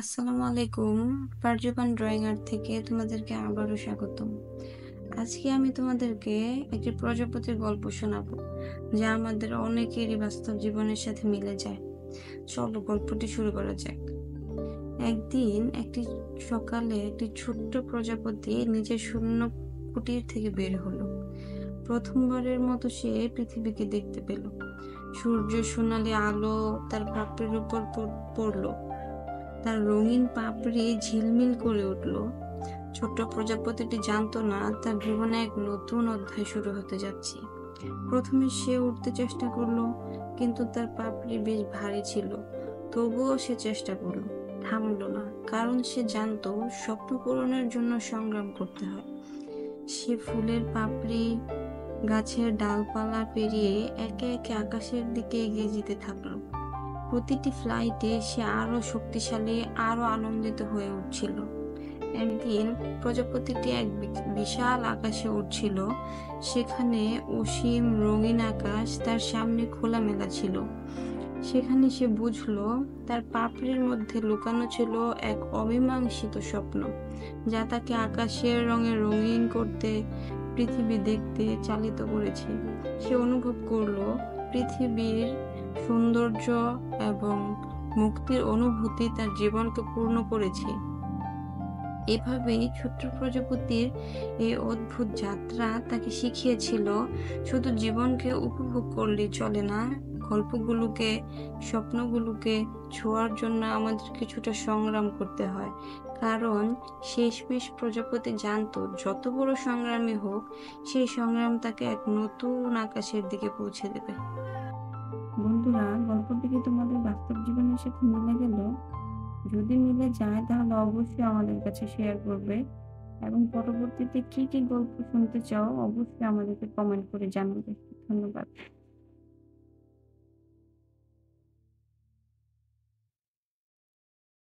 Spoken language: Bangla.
আসসালামু আলাইকুম। পারজুবান ড্রয়িং আর্ট থেকে তোমাদেরকে আবারও স্বাগতম। আজকে আমি তোমাদেরকে একটি প্রজাপতির গল্প শোনাবো, যা আমাদের অনেকেরই বাস্তব জীবনের সাথে মিলে যায়। চলো গল্পটি শুরু করা যাক। একদিন একটি সকালে একটি ছোট্ট প্রজাপতি নিজের শূন্য কুটির থেকে বের হলো। প্রথমবারের মতো সে পৃথিবীকে দেখতে পেল। সূর্য সোনালি আলো তার পাপড়ির উপর পড়লো। তার রঙিন পাপড়ি ঝিলমিল করে উঠল। ছোট্ট প্রজাপতিটি জানতো না তার জীবনে এক নতুন অধ্যায় শুরু হতে যাচ্ছে। প্রথমে সে উঠতে চেষ্টা করলো, কিন্তু তার পাপড়ি বেশ ভারী ছিল। তবুও সে চেষ্টা করলো, থামলো না, কারণ সে জানতো স্বপ্ন পূরণের জন্য সংগ্রাম করতে হয়। সে ফুলের পাপড়ি, গাছের ডালপালা পেরিয়ে একে একে আকাশের দিকে এগিয়ে যেতে থাকলো। প্রতিটি ফ্লাইটে সে আরো শক্তিশালী, আরো আনন্দিত হয়ে উঠছিল। একদিন প্রজাপতিটি এক বিশাল আকাশে উঠছিল। সেখানে অসীম রঙিন আকাশ তার সামনে খোলামেলা ছিল। সেখানে সে বুঝলো তার পাপড়ির মধ্যে লুকানো ছিল এক অমীমাংসিত স্বপ্ন, যা তাকে আকাশের রঙে রঙিন করতে, পৃথিবী দেখতে চালিত করেছে। সে অনুভব করলো পৃথিবীর সৌন্দর্য এবং মুক্তির অনুভূতি তার জীবনকে পূর্ণ করেছে। এভাবেই ছোট্ট প্রজাপতির এই অদ্ভুত যাত্রা তাকে শিখিয়েছিল, শুধু জীবনকে উপভোগ করলেই চলে না, গল্পগুলোকে, স্বপ্নগুলোকে ছোঁয়ার জন্য আমাদের কিছুটা সংগ্রাম করতে হয়। কারণ শেষমেশ প্রজাপতি জানতো যত বড় সংগ্রামী হোক, সেই সংগ্রাম তাকে এক নতুন আকাশের দিকে পৌঁছে দেবে। বন্ধুরা, গল্পটি কি তোমাদের বাস্তব জীবনের সাথে মিলে গেল? যদি মিলে যায় তাহলে অবশ্যই আমাদের কাছে শেয়ার করবে, এবং পরবর্তীতে কি কি গল্প শুনতে চাও অবশ্যই আমাদেরকে কমেন্ট করে জানাবে। ধন্যবাদ।